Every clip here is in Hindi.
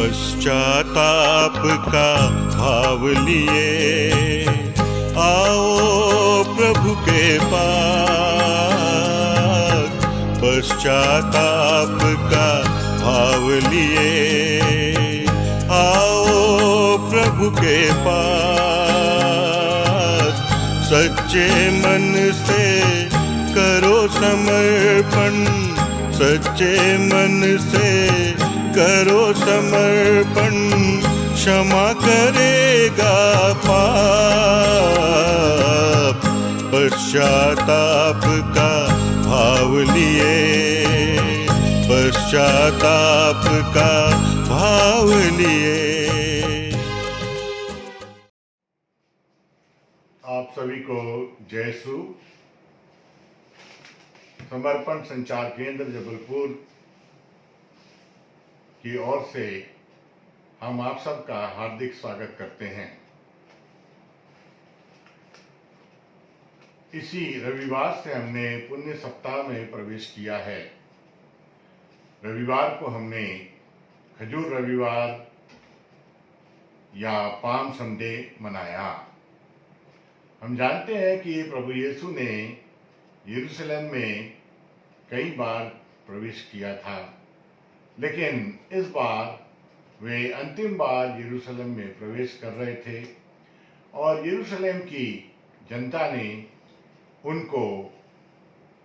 पश्चाताप का भाव लिए आओ प्रभु के पास। पश्चाताप का भाव लिए आओ प्रभु के पास। सच्चे मन से करो समर्पण, सच्चे मन से करो समर्पण, क्षमा करेगा पाप। पश्चाताप का भाव लिए, पश्चाताप का भाव लिए। आप सभी को जय सु। समर्पण संचार केंद्र जबलपुर की ओर से हम आप सबका हार्दिक स्वागत करते हैं। इसी रविवार से हमने पुण्य सप्ताह में प्रवेश किया है। रविवार को हमने खजूर रविवार या पाम संडे मनाया। हम जानते हैं कि प्रभु यीशु ने यरूशलेम में कई बार प्रवेश किया था, लेकिन इस बार वे अंतिम बार यरूशलेम में प्रवेश कर रहे थे और यरूशलेम की जनता ने उनको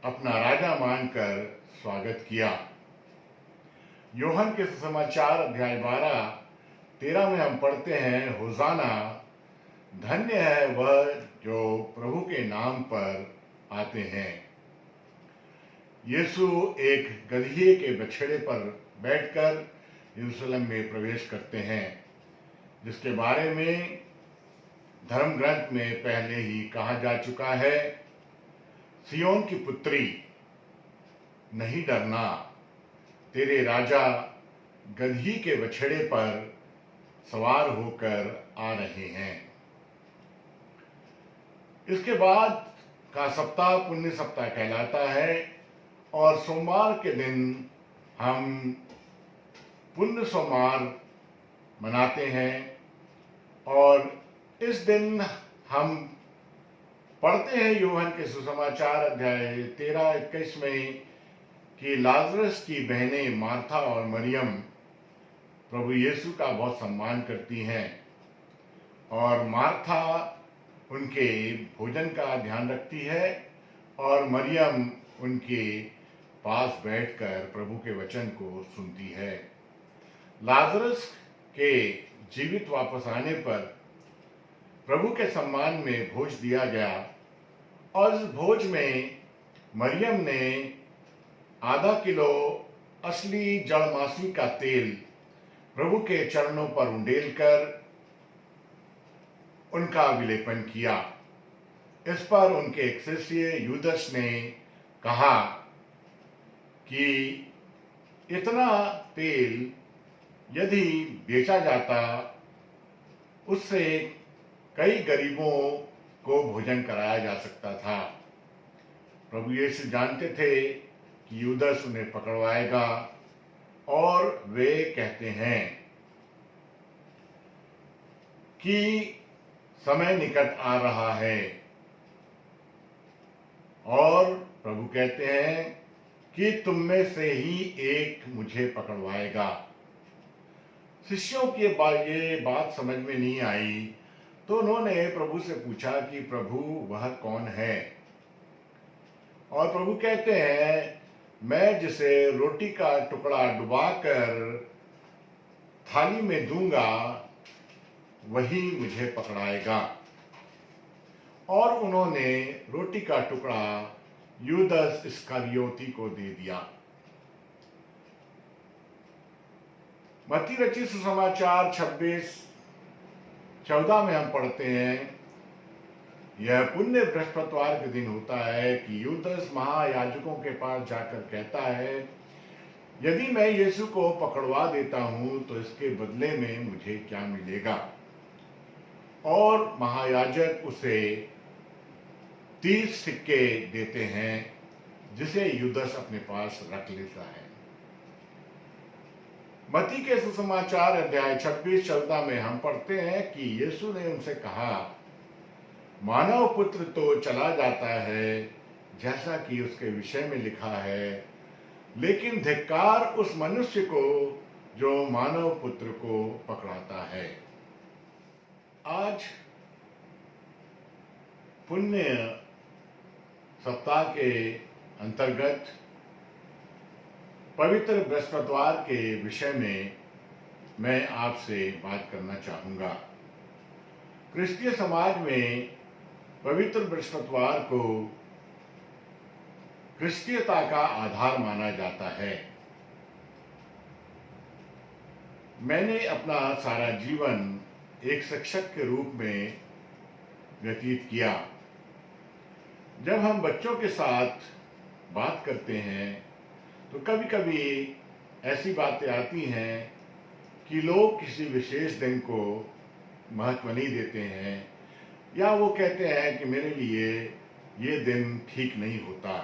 अपना राजा मानकर स्वागत किया। यूहन्ना के सुसमाचार अध्याय 12-13 में हम पढ़ते हैं, होसाना, धन्य है वह जो प्रभु के नाम पर आते हैं। यीशु एक गदहिए के बछड़े पर बैठकर यरूशलेम में प्रवेश करते हैं, जिसके बारे में धर्म ग्रंथ में पहले ही कहा जा चुका है, सियोन की पुत्री नहीं डरना, तेरे राजा गदही के बछड़े पर सवार होकर आ रहे हैं। इसके बाद का सप्ताह पुण्य सप्ताह कहलाता है और सोमवार के दिन हम पुण्य सोमवार मनाते हैं और इस दिन हम पढ़ते हैं यूहन्ना के सुसमाचार अध्याय 13-21 में कि लाजरस की बहनें मार्था और मरियम प्रभु यीशु का बहुत सम्मान करती हैं और मार्था उनके भोजन का ध्यान रखती है और मरियम उनके पास बैठकर प्रभु के वचन को सुनती है। लाजरस के जीवित वापस आने पर प्रभु के सम्मान में भोज दिया गया और इस भोज में मरियम ने आधा किलो असली जड़मासी का तेल प्रभु के चरणों पर उंडेलकर उनका विलेपन किया। इस पर उनके एक शिष्य यूदस ने कहा कि इतना तेल यदि बेचा जाता, उससे कई गरीबों को भोजन कराया जा सकता था। प्रभु यीशु जानते थे कि यूदस उन्हें पकड़वाएगा और वे कहते हैं कि समय निकट आ रहा है और प्रभु कहते हैं कि तुम में से ही एक मुझे पकड़वाएगा। शिष्यों की ये बात समझ में नहीं आई तो उन्होंने प्रभु से पूछा कि प्रभु वह कौन है? और प्रभु कहते हैं, मैं जिसे रोटी का टुकड़ा डुबाकर थाली में दूंगा वही मुझे पकड़ाएगा। और उन्होंने रोटी का टुकड़ा यूदस इस्करियोती को दे दिया। मत्ती रचित सुसमाचार 26-14 में हम पढ़ते हैं, यह पुण्य बृहस्पतिवार के दिन होता है कि यूदस महायाजकों के पास जाकर कहता है, यदि मैं यीशु को पकड़वा देता हूं तो इसके बदले में मुझे क्या मिलेगा? और महायाजक उसे 30 सिक्के देते हैं, जिसे यूदस अपने पास रख लेता है। मत्ती के सुसमाचार अध्याय 26-14 में हम पढ़ते हैं कि यीशु ने उनसे कहा, मानव पुत्र तो चला जाता है जैसा कि उसके विषय में लिखा है, लेकिन धिक्कार उस मनुष्य को जो मानव पुत्र को पकड़ाता है। आज पुण्य सप्ताह के अंतर्गत पवित्र बृहस्पतिवार के विषय में मैं आपसे बात करना चाहूँगा। क्रिस्तीय समाज में पवित्र बृहस्पतिवार को क्रिस्तीयता का आधार माना जाता है। मैंने अपना सारा जीवन एक शिक्षक के रूप में व्यतीत किया। जब हम बच्चों के साथ बात करते हैं तो कभी कभी ऐसी बातें आती हैं कि लोग किसी विशेष दिन को महत्व नहीं देते हैं, या वो कहते हैं कि मेरे लिए ये दिन ठीक नहीं होता।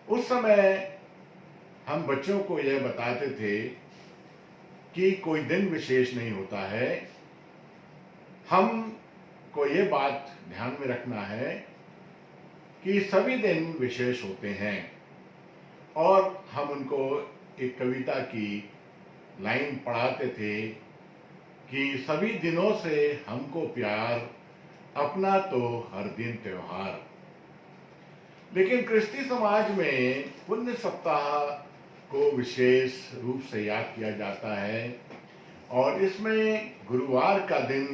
उस समय हम बच्चों को यह बताते थे कि कोई दिन विशेष नहीं होता है। हमको ये बात ध्यान में रखना है कि सभी दिन विशेष होते हैं। और हम उनको एक कविता की लाइन पढ़ाते थे कि सभी दिनों से हमको प्यार, अपना तो हर दिन त्योहार। लेकिन क्रिस्ती समाज में पुण्य सप्ताह को विशेष रूप से याद किया जाता है और इसमें गुरुवार का दिन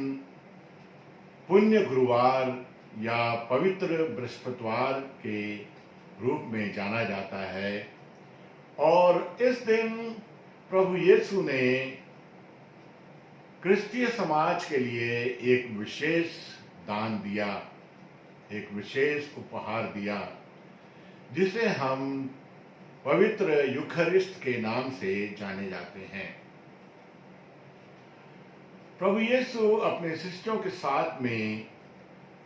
पुण्य गुरुवार या पवित्र बृहस्पतिवार के रूप में जाना जाता है। और इस दिन प्रभु यीशु ने क्रिस्तीय समाज के लिए एक विशेष दान दिया, एक विशेष उपहार दिया, जिसे हम पवित्र यूखरिस्ट के नाम से जाने जाते हैं। प्रभु यीशु अपने शिष्यों के साथ में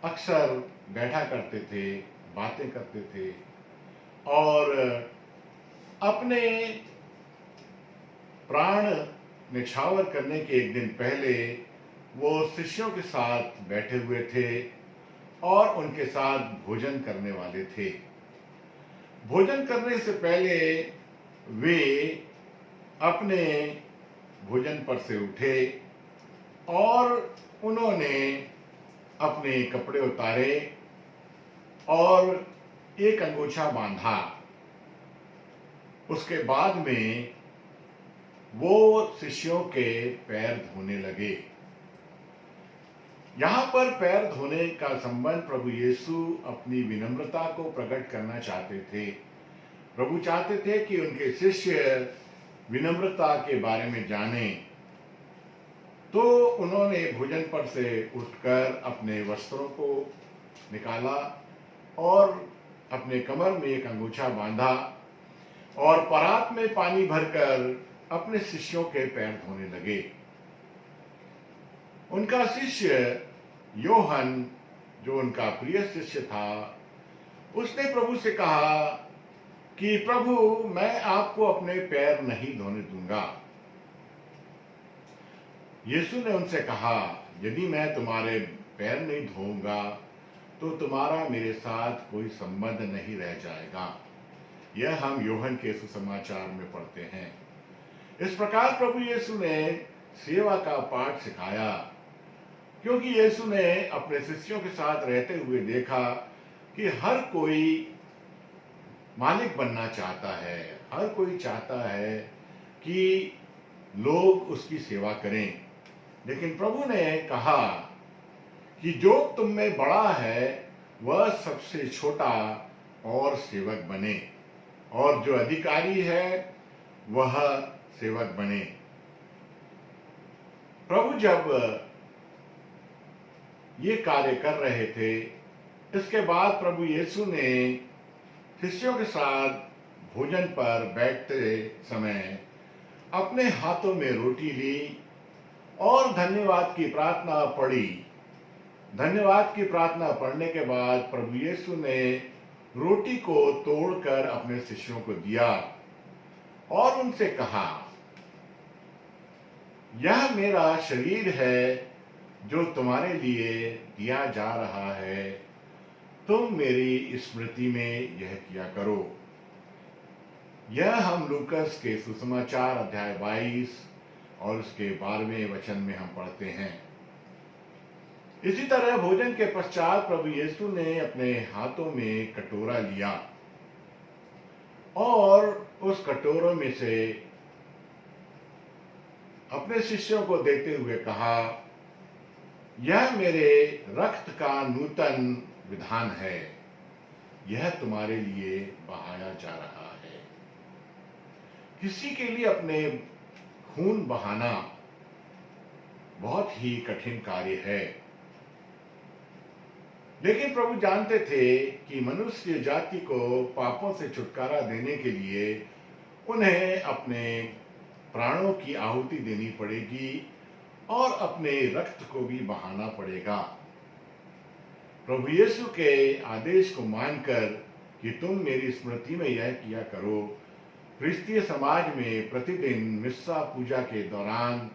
अक्सर बैठा करते थे, बातें करते थे और अपने प्राण निछावर करने के एक दिन पहले वो शिष्यों के साथ बैठे हुए थे और उनके साथ भोजन करने वाले थे। भोजन करने से पहले वे अपने भोजन पर से उठे और उन्होंने अपने कपड़े उतारे और एक अंगोछा बांधा। उसके बाद में वो शिष्यों के पैर धोने लगे। यहाँ पर पैर धोने का संबंध प्रभु यीशु अपनी विनम्रता को प्रकट करना चाहते थे। प्रभु चाहते थे कि उनके शिष्य विनम्रता के बारे में जाने। तो उन्होंने भोजन पर से उठकर अपने वस्त्रों को निकाला और अपने कमर में एक अंगूछा बांधा और परात में पानी भरकर अपने शिष्यों के पैर धोने लगे। उनका शिष्य योहन, जो उनका प्रिय शिष्य था, उसने प्रभु से कहा कि प्रभु, मैं आपको अपने पैर नहीं धोने दूंगा। यीशु ने उनसे कहा, यदि मैं तुम्हारे पैर नहीं धोऊंगा तो तुम्हारा मेरे साथ कोई संबंध नहीं रह जाएगा। यह हम योहन के सुसमाचार में पढ़ते हैं। इस प्रकार प्रभु यीशु ने सेवा का पाठ सिखाया, क्योंकि यीशु ने अपने शिष्यों के साथ रहते हुए देखा कि हर कोई मालिक बनना चाहता है, हर कोई चाहता है कि लोग उसकी सेवा करें। लेकिन प्रभु ने कहा कि जो तुम में बड़ा है वह सबसे छोटा और सेवक बने, और जो अधिकारी है वह सेवक बने। प्रभु जब ये कार्य कर रहे थे, इसके बाद प्रभु यीशु ने शिष्यों के साथ भोजन पर बैठते समय अपने हाथों में रोटी ली और धन्यवाद की प्रार्थना पढ़ी। धन्यवाद की प्रार्थना पढ़ने के बाद प्रभु यीशु ने रोटी को तोड़कर अपने शिष्यों को दिया और उनसे कहा यह मेरा शरीर है जो तुम्हारे लिए दिया जा रहा है, तुम मेरी स्मृति में यह किया करो। यह हम लूकस के सुसमाचार अध्याय 22 और उसके 12वें वचन में हम पढ़ते हैं। इसी तरह भोजन के पश्चात प्रभु यीशु ने अपने हाथों में कटोरा लिया और उस कटोरों में से अपने शिष्यों को देते हुए कहा, यह मेरे रक्त का नूतन विधान है, यह तुम्हारे लिए बहाया जा रहा है। किसी के लिए अपने खून बहाना बहुत ही कठिन कार्य है, लेकिन प्रभु जानते थे कि मनुष्य जाति को पापों से छुटकारा देने के लिए उन्हें अपने प्राणों की आहुति देनी पड़ेगी और अपने रक्त को भी बहाना पड़ेगा। प्रभु यीशु के आदेश को मानकर कि तुम मेरी स्मृति में यह किया करो, क्रिस्तीय समाज में प्रतिदिन मिस्सा पूजा के दौरान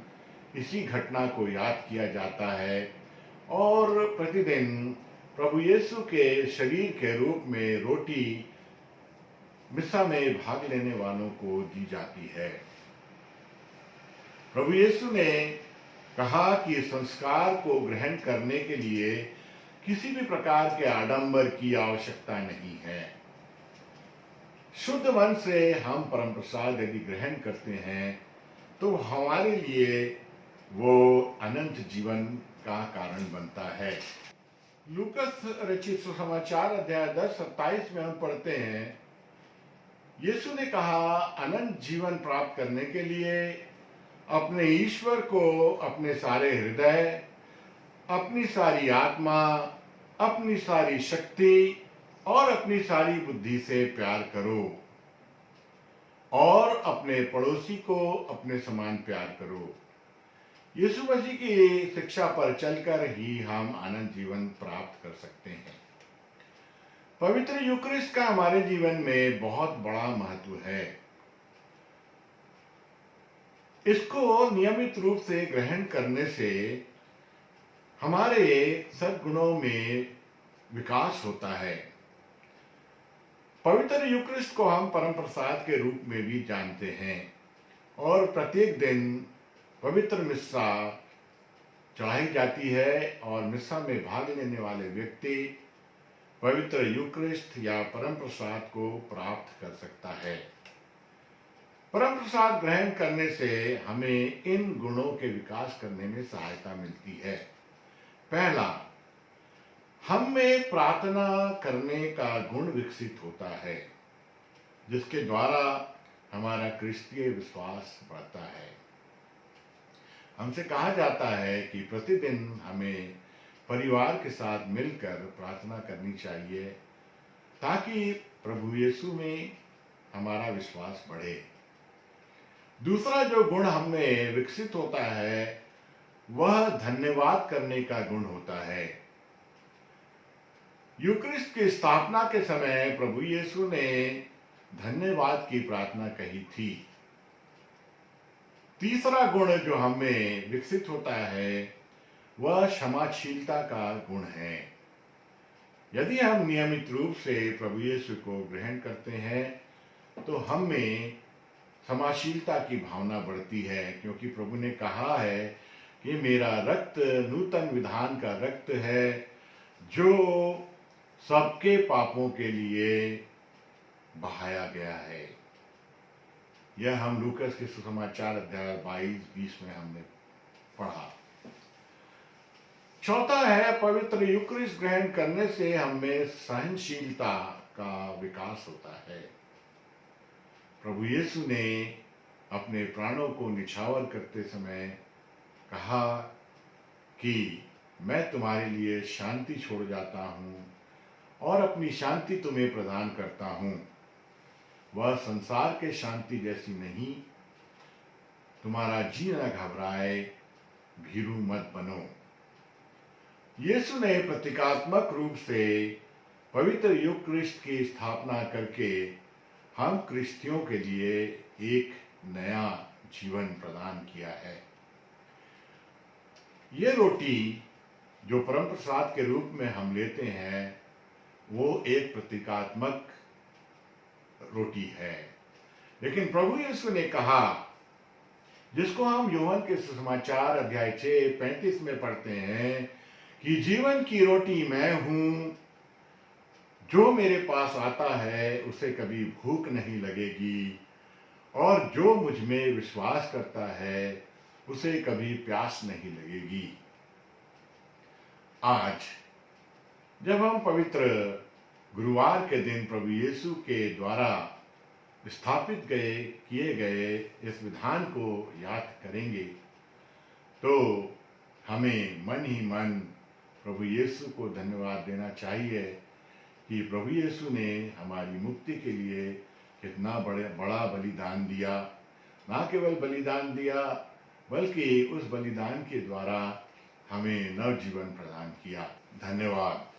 इसी घटना को याद किया जाता है और प्रतिदिन प्रभु यीशु के शरीर के रूप में रोटी मिस्सा में भाग लेने वालों को दी जाती है। प्रभु यीशु ने कहा कि संस्कार को ग्रहण करने के लिए किसी भी प्रकार के आडंबर की आवश्यकता नहीं है। शुद्ध मन से हम परम प्रसाद यदि ग्रहण करते हैं तो हमारे लिए वो अनंत जीवन का कारण बनता है। लूकस रचित सुसमाचार अध्याय 10:27 में हम पढ़ते हैं, यीशु ने कहा, अनंत जीवन प्राप्त करने के लिए अपने ईश्वर को अपने सारे हृदय, अपनी सारी आत्मा, अपनी सारी शक्ति और अपनी सारी बुद्धि से प्यार करो और अपने पड़ोसी को अपने समान प्यार करो। यीशु मसीह की शिक्षा पर चलकर ही हम अनंत जीवन प्राप्त कर सकते हैं। पवित्र यूकरिस्ट का हमारे जीवन में बहुत बड़ा महत्व है। इसको नियमित रूप से ग्रहण करने से हमारे सद्गुणों में विकास होता है। पवित्र यूकरिस्ट को हम परम प्रसाद के रूप में भी जानते हैं और प्रत्येक दिन पवित्र मिस्सा चढ़ाई जाती है और मिस्सा में भाग लेने वाले व्यक्ति पवित्र यूकरिस्ट या परम प्रसाद को प्राप्त कर सकता है। परम प्रसाद ग्रहण करने से हमें इन गुणों के विकास करने में सहायता मिलती है। पहला, हम में प्रार्थना करने का गुण विकसित होता है, जिसके द्वारा हमारा क्रिस्तीय विश्वास बढ़ता है। हमसे कहा जाता है कि प्रतिदिन हमें परिवार के साथ मिलकर प्रार्थना करनी चाहिए ताकि प्रभु यीशु में हमारा विश्वास बढ़े। दूसरा जो गुण हमें विकसित होता है वह धन्यवाद करने का गुण होता है। यूक्रिस्ट की स्थापना के समय प्रभु यीशु ने धन्यवाद की प्रार्थना कही थी। तीसरा गुण जो हमें विकसित होता है वह क्षमाशीलता का गुण है। यदि हम नियमित रूप से प्रभु यीशु को ग्रहण करते हैं तो हम में क्षमाशीलता की भावना बढ़ती है, क्योंकि प्रभु ने कहा है कि मेरा रक्त नूतन विधान का रक्त है जो सबके पापों के लिए बहाया गया है। यह हम लूकस के सुसमाचार अध्याय 22-20 में हमने पढ़ा। चौथा है, पवित्र यूक्रिस्ट ग्रहण करने से हमें सहनशीलता का विकास होता है। प्रभु यीशु ने अपने प्राणों को निछावर करते समय कहा कि मैं तुम्हारे लिए शांति छोड़ जाता हूँ और अपनी शांति तुम्हें प्रदान करता हूँ। वह संसार के शांति जैसी नहीं। तुम्हारा जी न घबराए, भीरू मत बनो। यीशु ने प्रतीकात्मक रूप से पवित्र यूक्रिस्ट की स्थापना करके हम क्रिस्तियों के लिए एक नया जीवन प्रदान किया है। ये रोटी जो परम प्रसाद के रूप में हम लेते हैं वो एक प्रतीकात्मक रोटी है। लेकिन प्रभु यीशु ने कहा, जिसको हम यूहन्ना के सुसमाचार अध्याय 6:35 में पढ़ते हैं कि जीवन की रोटी मैं हूं, जो मेरे पास आता है उसे कभी भूख नहीं लगेगी, और जो मुझ में विश्वास करता है उसे कभी प्यास नहीं लगेगी। आज जब हम पवित्र गुरुवार के दिन प्रभु यीशु के द्वारा स्थापित किए गए इस विधान को याद करेंगे, तो हमें मन ही मन प्रभु यीशु को धन्यवाद देना चाहिए कि प्रभु यीशु ने हमारी मुक्ति के लिए कितना बड़ा बलिदान दिया। ना केवल बलिदान दिया, बल्कि उस बलिदान के द्वारा हमें नव जीवन प्रदान किया। धन्यवाद।